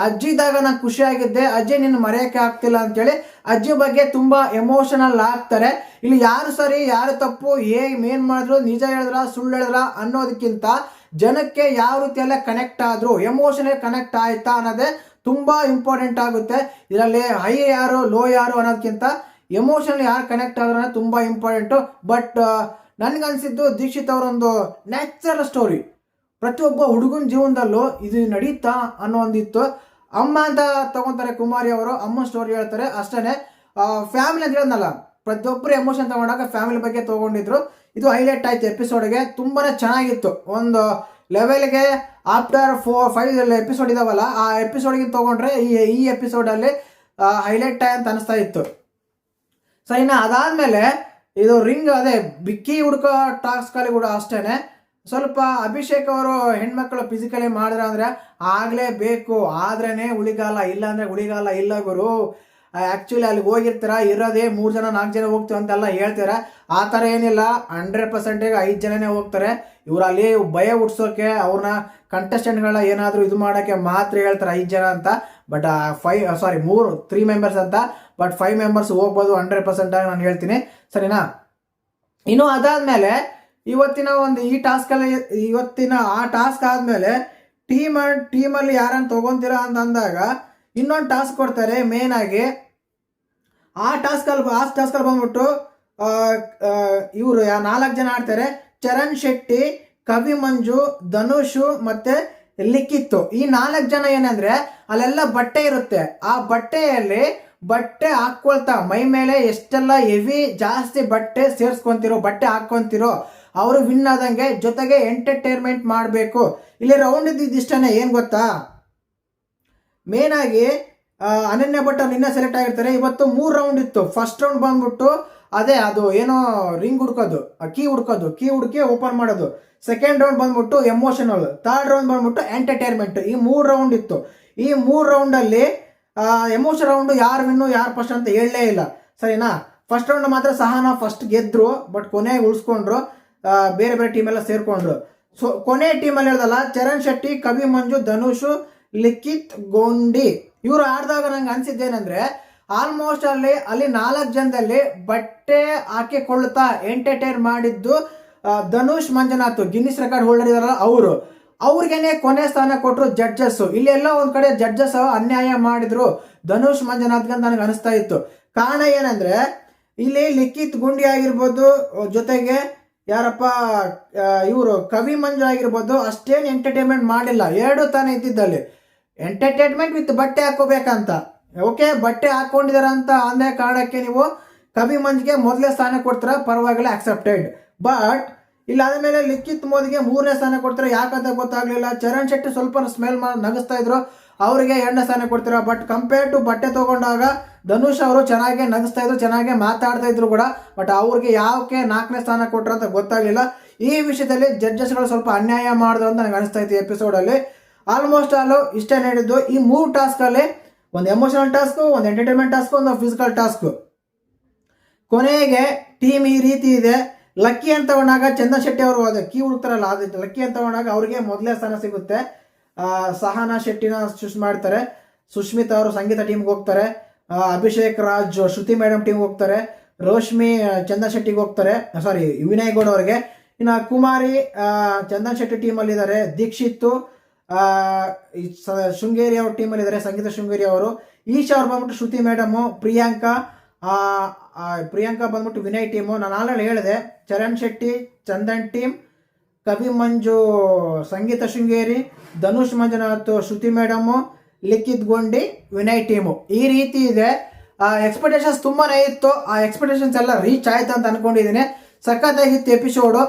ಅಜ್ಜಿ ಇದ್ದಾಗ ನಾನು ಖುಷಿಯಾಗಿದ್ದೆ, ಅಜ್ಜಿ ನಿನ್ನ ಮರೆಯೋಕ್ಕೆ ಆಗ್ತಿಲ್ಲ ಅಂತೇಳಿ ಅಜ್ಜಿ ಬಗ್ಗೆ ತುಂಬಾ ಎಮೋಷನಲ್ ಆಗ್ತಾರೆ. ಇಲ್ಲಿ ಯಾರು ಸರಿ ಯಾರು ತಪ್ಪು, ಏನ್ ಮಾಡಿದ್ರು, ನಿಜ ಹೇಳಿದ್ರ ಸುಳ್ಳು ಹೇಳಿದ್ರ ಅನ್ನೋದಕ್ಕಿಂತ ಜನಕ್ಕೆ ಯಾವ ರೀತಿ ಎಲ್ಲ ಕನೆಕ್ಟ್ ಆದ್ರು, ಎಮೋಷನಲ್ ಕನೆಕ್ಟ್ ಆಯ್ತಾ ಅನ್ನೋದೇ ತುಂಬಾ ಇಂಪಾರ್ಟೆಂಟ್ ಆಗುತ್ತೆ. ಇದರಲ್ಲಿ ಹೈ ಯಾರು ಲೋ ಯಾರು ಅನ್ನೋದಕ್ಕಿಂತ ಎಮೋಷನಲ್ ಯಾರು ಕನೆಕ್ಟ್ ಆದ್ರೆ ತುಂಬಾ ಇಂಪಾರ್ಟೆಂಟು. ಬಟ್ ನನ್ಗನ್ಸಿದ್ದು ದೀಕ್ಷಿತ್ ಅವರೊಂದು ನ್ಯಾಚುರಲ್ ಸ್ಟೋರಿ, ಪ್ರತಿಯೊಬ್ಬ ಹುಡುಗನ ಜೀವನದಲ್ಲೂ ಇದು ನಡೀತಾ ಅನ್ನೋ ಒಂದಿತ್ತು. ಅಮ್ಮ ಅಂತ ತಗೊಂತಾರೆ ಕುಮಾರಿ ಅವರು, ಅಮ್ಮ ಸ್ಟೋರಿ ಹೇಳ್ತಾರೆ ಅಷ್ಟೇ. ಫ್ಯಾಮಿಲಿ ಅಂತ ಹೇಳಿದ್ನಲ್ಲ, ಪ್ರತಿಯೊಬ್ಬರು ಎಮೋಷನ್ ತಗೊಂಡಾಗ ಫ್ಯಾಮಿಲಿ ಬಗ್ಗೆ ತಗೊಂಡಿದ್ರು. ಇದು ಹೈಲೈಟ್ ಆಯ್ತು ಎಪಿಸೋಡ್ಗೆ, ತುಂಬಾನೇ ಚೆನ್ನಾಗಿತ್ತು. ಒಂದು ಲೆವೆಲ್ಗೆ ಆಫ್ಟರ್ 4-5 ಎಪಿಸೋಡ್ ಇದಾವಲ್ಲ, ಆ ಎಪಿಸೋಡ್ಗೆ ತಗೊಂಡ್ರೆ ಈ ಎಪಿಸೋಡಲ್ಲಿ ಹೈಲೈಟ್ ಅಂತ ಅನಿಸ್ತಾ ಇತ್ತು, ಸರಿನಾ. ಅದಾದ್ಮೇಲೆ ಇದು ರಿಂಗ್, ಅದೇ ಬಿಕ್ಕಿ ಹುಡುಕೋ ಟಾಸ್ಕಲ್ಲಿ ಕೂಡ ಅಷ್ಟೇನೆ. ಸ್ವಲ್ಪ ಅಭಿಷೇಕ್ ಅವರು ಹೆಣ್ಮಕ್ಳು ಫಿಸಿಕಲಿ ಮಾಡಿದ್ರೆ ಅಂದ್ರೆ ಆಗ್ಲೇಬೇಕು, ಆದ್ರೇನೆ ಉಳಿಗಾಲ, ಇಲ್ಲ ಅಂದ್ರೆ ಉಳಿಗಾಲ ಇಲ್ಲ ಗುರು. ಆಕ್ಚುಲಿ ಅಲ್ಲಿ ಹೋಗಿರ್ತೀರ, ಇರೋದೇ 3 ಜನ 4 ಜನ ಹೋಗ್ತೀವಿ ಅಂತೆಲ್ಲ ಹೇಳ್ತೀರ. ಆ ಥರ ಏನಿಲ್ಲ, 100% 5 ಜನನೇ ಹೋಗ್ತಾರೆ. ಇವ್ರು ಅಲ್ಲಿ ಭಯ ಹುಡ್ಸೋಕೆ, ಅವ್ರನ್ನ ಕಂಟೆಸ್ಟೆಂಟ್ಗಳನ್ನ ಏನಾದರೂ ಇದು ಮಾಡೋಕ್ಕೆ ಮಾತ್ರ ಹೇಳ್ತಾರೆ 5 ಜನ ಅಂತ. ಬಟ್ 3 ಮೆಂಬರ್ಸ್ ಅಂತ, ಬಟ್ 5 ಮೆಂಬರ್ಸ್ ಹೋಗ್ಬೋದು 100% ಆಗಿ ನಾನು ಹೇಳ್ತೀನಿ, ಸರಿನಾ. ಇನ್ನು ಅದಾದ್ಮೇಲೆ ಇವತ್ತಿನ ಆ ಟಾಸ್ಕ್ ಆದ್ಮೇಲೆ ಟೀಮಲ್ಲಿ ಯಾರನ್ನು ತಗೊಂತೀರಾ ಅಂತ ಅಂದಾಗ ಇನ್ನೊಂದು ಟಾಸ್ಕ್ ಕೊಡ್ತಾರೆ ಮೇನ್ ಆಗಿ. ಆ ಟಾಸ್ಕಲ್ಲಿ ಬಂದ್ಬಿಟ್ಟು ಇವರು 4 ಜನ ಆಡ್ತಾರೆ. ಚರಣ್ ಶೆಟ್ಟಿ, ಕವಿ ಮಂಜು, ಧನುಷ್ ಮತ್ತೆ ಲಿಖಿತ್. ಈ 4 ಜನ ಏನಂದ್ರೆ ಅಲ್ಲೆಲ್ಲ ಬಟ್ಟೆ ಇರುತ್ತೆ, ಆ ಬಟ್ಟೆಯಲ್ಲಿ ಬಟ್ಟೆ ಹಾಕೊಳ್ತಾ ಮೈ ಮೇಲೆ ಎಷ್ಟೆಲ್ಲ ಹೆವಿ ಜಾಸ್ತಿ ಬಟ್ಟೆ ಬಟ್ಟೆ ಹಾಕೊಂತಿರೋ ಅವರು ವಿನ್ ಆದಂಗೆ. ಜೊತೆಗೆ ಎಂಟರ್ಟೈನ್ಮೆಂಟ್ ಮಾಡಬೇಕು. ಇಲ್ಲಿ ರೌಂಡ್ ಇದ್ದಿಷ್ಟೇ, ಏನು ಗೊತ್ತಾ, ಮೇನ್ ಆಗಿ ಅನನ್ಯ ಭಟ್ ನಿನ್ನೆ ಸೆಲೆಕ್ಟ್ ಆಗಿರ್ತಾರೆ. ಇವತ್ತು 3 ರೌಂಡ್ ಇತ್ತು. ಫಸ್ಟ್ ರೌಂಡ್ ಬಂದ್ಬಿಟ್ಟು ಅದು ಏನೋ ರಿಂಗ್ ಹುಡ್ಕೋದು, ಕೀ ಹುಡುಕಿ ಓಪನ್ ಮಾಡೋದು. ಸೆಕೆಂಡ್ ರೌಂಡ್ ಬಂದ್ಬಿಟ್ಟು ಎಮೋಷನಲ್, ಥರ್ಡ್ ರೌಂಡ್ ಬಂದ್ಬಿಟ್ಟು ಎಂಟರ್ಟೈನ್ಮೆಂಟ್. ಈ 3 ರೌಂಡ್ ಇತ್ತು. ಈ 3 ರೌಂಡಲ್ಲಿ ಎಮೋಷನ್ ರೌಂಡ್ ಯಾರು ವಿನ್ನು ಯಾರು ಫಸ್ಟ್ ಅಂತ ಹೇಳಲೇ ಇಲ್ಲ, ಸರಿನಾ. ಫಸ್ಟ್ ರೌಂಡ್ ಮಾತ್ರ ಸಹನಾ ಫಸ್ಟ್ ಗೆದ್ರು, ಬಟ್ ಕೊನೆಗೆ ಉಳಿಸ್ಕೊಂಡ್ರು, ಬೇರೆ ಬೇರೆ ಟೀಮೆಲ್ಲ ಸೇರ್ಕೊಂಡ್ರು. ಸೊ ಕೊನೆ ಟೀಮಲ್ಲಿ ಹೇಳ್ದಲ್ಲ, ಚರಣ್ ಶೆಟ್ಟಿ, ಕವಿ ಮಂಜು, ಧನುಷ್, ಲಿಖಿತ್, ಗೋಂಡಿ ಇವರು ಆಡಿದಾಗ ನಂಗೆ ಅನ್ಸಿದ್ದೇನೆಂದ್ರೆ, ಆಲ್ಮೋಸ್ಟ್ ಅಲ್ಲಿ 4 ಜನದಲ್ಲಿ ಬಟ್ಟೆ ಹಾಕಿಕೊಳ್ಳುತ್ತಾ ಎಂಟರ್ಟೈನ್ ಮಾಡಿದ್ದು Dhanush Manjunath Guinness record holder ಇದಾರಲ್ಲ ಅವ್ರಿಗೇನೆ ಕೊನೆ ಸ್ಥಾನ ಕೊಟ್ಟರು ಜಡ್ಜಸ್. ಇಲ್ಲಿ ಎಲ್ಲ ಒಂದ್ ಕಡೆ ಜಡ್ಜಸ್ ಅನ್ಯಾಯ ಮಾಡಿದ್ರು ಧನುಷ್ ಮಂಜುನಾಥ್ಗೆ ಅಂತ ನನಗೆ ಅನಿಸ್ತಾ ಇತ್ತು. ಕಾರಣ ಏನಂದ್ರೆ ಇಲ್ಲಿ ಲಿಖಿತ್ ಗುಂಡಿ ಆಗಿರ್ಬೋದು, ಜೊತೆಗೆ ಯಾರಪ್ಪ ಇವರು ಕವಿ ಮಂಜು ಆಗಿರ್ಬೋದು, ಅಷ್ಟೇನು ಎಂಟರ್ಟೈನ್ಮೆಂಟ್ ಮಾಡಿಲ್ಲ. ಎರಡು ತಾನೇ ಇದ್ದಿದ್ದಲ್ಲಿ ಎಂಟರ್ಟೈನ್ಮೆಂಟ್ ವಿತ್ ಬಟ್ಟೆ ಹಾಕೋಬೇಕಂತ. ಓಕೆ, ಬಟ್ಟೆ ಹಾಕೊಂಡಿದಾರ ಅಂತ ಅಂದೇ ಕಾರಣಕ್ಕೆ ನೀವು ಕವಿ ಮಂಜ್ಗೆ ಮೊದಲೇ ಸ್ಥಾನ ಕೊಡ್ತಾರ, ಪರವಾಗಿಲ್ಲ, ಆಕ್ಸೆಪ್ಟೆಡ್. ಬಟ್ ಇಲ್ಲ ಆದ್ಮೇಲೆ ಲಿಖಿತ್ ಮೋದಿಗೆ 3ನೇ ಸ್ಥಾನ ಕೊಡ್ತಾರೆ, ಯಾಕಂತ ಗೊತ್ತಾಗ್ಲಿಲ್ಲ. ಚರಣ್ ಶೆಟ್ಟಿ ಸ್ವಲ್ಪ ಸ್ಮೆಲ್ ನಗಿಸ್ತಾ ಇದ್ರು, ಅವರಿಗೆ 2ನೇ ಸ್ಥಾನ ಕೊಡ್ತೀರ. ಬಟ್ ಕಂಪೇರ್ ಟು ಬಟ್ಟೆ ತಗೊಂಡಾಗ ಧನುಷ್ ಅವರು ಚೆನ್ನಾಗಿ ನಗಿಸ್ತಾ ಇದ್ರು, ಚೆನ್ನಾಗಿ ಮಾತಾಡ್ತಾ ಇದ್ರು ಕೂಡ. ಬಟ್ ಅವ್ರಿಗೆ ಯಾವಕ್ಕೆ 4ನೇ ಸ್ಥಾನ ಕೊಟ್ರ ಅಂತ ಗೊತ್ತಾಗ್ಲಿಲ್ಲ. ಈ ವಿಷಯದಲ್ಲಿ ಜಡ್ಜಸ್ಗಳು ಸ್ವಲ್ಪ ಅನ್ಯಾಯ ಮಾಡಿದ್ರು ಅಂತ ನನಗೆ ಅನಿಸ್ತಾ ಇತ್ತು ಎಪಿಸೋಡಲ್ಲಿ. ಆಲ್ಮೋಸ್ಟ್ ಇಷ್ಟೇ ನಡೆದಿದ್ದು. ಈ 3 ಟಾಸ್ಕಲ್ಲಿ ಒಂದು ಎಮೋಷನಲ್ ಟಾಸ್ಕ್, ಒಂದು ಎಂಟರ್ಟೈನ್ಮೆಂಟ್ ಟಾಸ್ಕ್, ಒಂದು ಫಿಸಿಕಲ್ ಟಾಸ್ಕ್. ಕೊನೆಗೆ ಟೀಮ್ ಈ ರೀತಿ ಇದೆ. ಲಕ್ಕಿ ಅಂತ ತಗೊಂಡಾಗ ಚಂದನ್ ಶೆಟ್ಟಿ ಅವರು ಕೀ ಹುಡುಕ್ತಾರಲ್ಲ, ಅದು ಲಕ್ಕಿ ಅಂತ ತಗೊಂಡಾಗ ಅವ್ರಿಗೆ ಮೊದಲೇ ಸ್ಥಾನ ಸಿಗುತ್ತೆ. ಸಹನಾ ಶೆಟ್ಟಿನ ಚೂಸ್ ಮಾಡ್ತಾರೆ. ಸುಷ್ಮಿತಾ ಅವರು ಸಂಗೀತ ಟೀಮ್ಗೆ ಹೋಗ್ತಾರೆ. ಅಭಿಷೇಕ್ ರಾಜ್ ಶ್ರುತಿ ಮೇಡಮ್ ಟೀಮ್ಗೆ ಹೋಗ್ತಾರೆ. ರೋಶ್ಮಿ ಚಂದನ್ ಶೆಟ್ಟಿಗೆ ಹೋಗ್ತಾರೆ, ಸಾರಿ ವಿನಯ್ ಗೌಡ್ ಅವರಿಗೆ. ಇನ್ನು ಕುಮಾರಿ ಚಂದನ್ ಶೆಟ್ಟಿ ಟೀಮಲ್ಲಿ ಇದ್ದಾರೆ. ದೀಕ್ಷಿತ್ ಶೃಂಗೇರಿ ಅವ್ರ ಟೀಮಲ್ಲಿ ಇದ್ದಾರೆ, ಸಂಗೀತ ಶೃಂಗೇರಿ ಅವರು. ಈಶಾ ಅವ್ರು ಬಂದ್ಬಿಟ್ಟು ಶ್ರುತಿ ಮೇಡಮು. ಪ್ರಿಯಾಂಕಾ ಬಂದ್ಬಿಟ್ಟು ವಿನಯ್ ಟೀಮು. ನಾನು ಆಲ್ರೆಡಿ ಹೇಳಿದೆ, ಚರಣ್ ಶೆಟ್ಟಿ ಚಂದನ್ ಟೀಮ್, ಕವಿ ಮಂಜು ಸಂಗೀತ ಶೃಂಗೇರಿ, ಧನುಷ್ ಮಂಜುನಾಥ್ ಶ್ರುತಿ ಮೇಡಮು, ಲಿಖಿತ್ ಗೊಂಡಿ ವಿನಯ್ ಟೀಮು. ಈ ರೀತಿ ಇದೆ. ಎಕ್ಸ್ಪೆಕ್ಟೇಷನ್ಸ್ ತುಂಬಾನೇ ಇತ್ತು. ಆ ಎಕ್ಸ್ಪೆಕ್ಟೇಷನ್ಸ್ ಎಲ್ಲ ರೀಚ್ ಆಯ್ತು ಅಂತ ಅನ್ಕೊಂಡಿದ್ದೀನಿ. ಸಖತ್ತಾಗಿತ್ತು ಎಪಿಸೋಡು.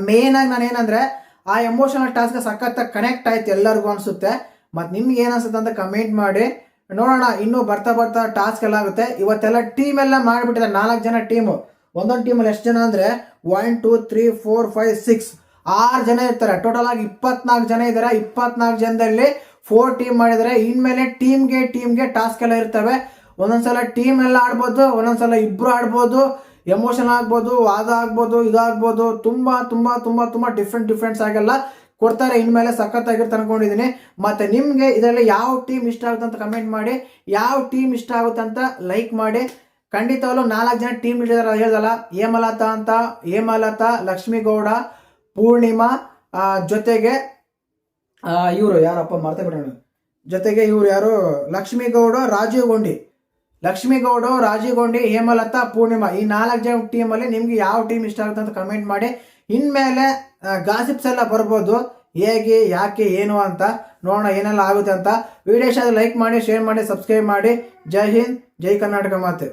ಮೇನ್ ಆಗಿ ನಾನು ಏನಂದ್ರೆ ಆ ಎಮೋಷನಲ್ ಟಾಸ್ಕ್ ಸಖತ್ತಾಗಿ ಕನೆಕ್ಟ್ ಆಯ್ತು ಎಲ್ಲರಿಗೂ ಅನ್ಸುತ್ತೆ. ಮತ್ತು ನಿಮ್ಗೆ ಏನಿಸುತ್ತೆ ಅಂತ ಕಮೆಂಟ್ ಮಾಡಿ ನೋಡೋಣ. ಇನ್ನೂ ಬರ್ತಾ ಟಾಸ್ಕ್ ಎಲ್ಲ ಆಗುತ್ತೆ. ಇವತ್ತೆಲ್ಲ ಟೀಮ್ ಎಲ್ಲ ಮಾಡಿಬಿಟ್ಟಿದ್ದಾರೆ. 4 ಜನ ಟೀಮು. ಒಂದೊಂದು ಟೀಮಲ್ಲಿ ಎಷ್ಟು ಜನ ಅಂದರೆ 1 2 3 4 5 6 6 ಜನ ಇರ್ತಾರೆ. ಟೋಟಲ್ ಆಗಿ 24 ಜನ ಇದ್ದಾರೆ. 24 ಜನದಲ್ಲಿ 4 ಟೀಮ್ ಮಾಡಿದ್ದಾರೆ. ಇನ್ಮೇಲೆ ಟೀಮ್ಗೆ ಟಾಸ್ಕ್ ಎಲ್ಲ ಇರ್ತವೆ. ಒಂದೊಂದ್ಸಲ ಟೀಮ್ ಎಲ್ಲ ಆಡ್ಬೋದು, ಒಂದೊಂದ್ಸಲ ಇಬ್ರು ಆಡ್ಬೋದು, ಎಮೋಷನ್ ಆಗ್ಬೋದು, ವಾದ ಆಗ್ಬೋದು, ಇದಾಗ್ಬೋದು. ತುಂಬ ಡಿಫ್ರೆಂಟ್ಸ್ ಆಗೆಲ್ಲ ಕೊಡ್ತಾರೆ. ಇನ್ಮೇಲೆ ಸಖತ್ತಾಗಿರುತ್ತೆ ಅನ್ಕೊಂಡಿದ್ದೀನಿ. ಮತ್ತೆ ನಿಮಗೆ ಇದರಲ್ಲಿ ಯಾವ ಟೀಮ್ ಇಷ್ಟ ಆಗುತ್ತೆ ಅಂತ ಕಮೆಂಟ್ ಮಾಡಿ, ಯಾವ ಟೀಮ್ ಇಷ್ಟ ಆಗುತ್ತೆ ಅಂತ ಲೈಕ್ ಮಾಡಿ. ಖಂಡಿತವಾಗ್ಲೂ 4 ಜನ ಟೀಮ್ ಇದ್ದಾರೆ ಹೇಳ್ದಲ್ಲ, ಹೇಮಲತಾ, ಲಕ್ಷ್ಮೀಗೌಡ, ಪೂರ್ಣಿಮಾ, ಜೊತೆಗೆ ಇವರು ಯಾರಪ್ಪ ಮರ್ತೆ ಬಿಡೋಣ, ಜೊತೆಗೆ ಇವರು ಯಾರು ಲಕ್ಷ್ಮೀಗೌಡ, ರಾಜೀವ್ ಗೊಂಡಿ, ಹೇಮಲತಾ, ಪೂರ್ಣಿಮಾ. ಈ 4 ಜನ ಟೀಮಲ್ಲಿ ನಿಮ್ಗೆ ಯಾವ ಟೀಮ್ ಇಷ್ಟ ಆಗುತ್ತೆ ಅಂತ ಕಮೆಂಟ್ ಮಾಡಿ. ಇನ್ಮೇಲೆ ಗಾಸಿಪ್ಸ್ ಎಲ್ಲ ಬರ್ಬೋದು, ಹೇಗೆ ಯಾಕೆ ಏನು ಅಂತ ನೋಡೋಣ, ಏನೆಲ್ಲ ಆಗುತ್ತೆ ಅಂತ. ವಿಡಿಯೋ ಇಷ್ಟ ಲೈಕ್ ಮಾಡಿ, ಶೇರ್ ಮಾಡಿ, ಸಬ್ಸ್ಕ್ರೈಬ್ ಮಾಡಿ. ಜೈ ಹಿಂದ್, ಜೈ ಕರ್ನಾಟಕ ಮಾತೆ.